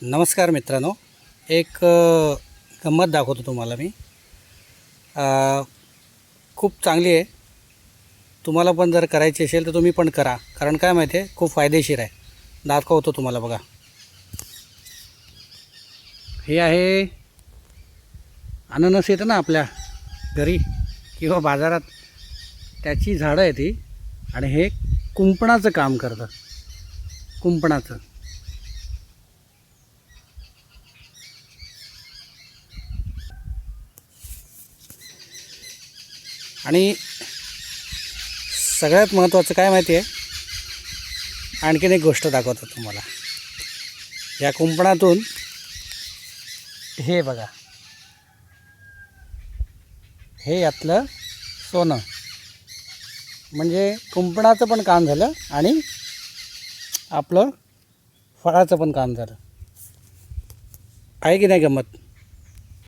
नमस्कार मित्रांनो, एक गंमत दाखवतो तुम्हाला मी. खूप चांगली आहे. तुम्हाला पण जर करायची असेल तर तुम्ही पण करा, कारण काय माहिती आहे, खूप फायदेशीर आहे. दाखवतो तुम्हाला. बघा, हे आहे अननस. येतं ना आपल्या घरी किंवा बाजारात, त्याची झाडं आहे ती. आणि हे कुंपणाचं काम करतं, कुंपणाचं. आणि सगळ्यात महत्त्वाचं काय माहिती आहे, आणखीन एक गोष्ट दाखवतो तुम्हाला. या कुंपणातून हे बघा, हे यातलं सोनं. म्हणजे कुंपणाचं पण काम झालं आणि आपलं फळाचं पण काम झालं. आहे की नाही गंमत?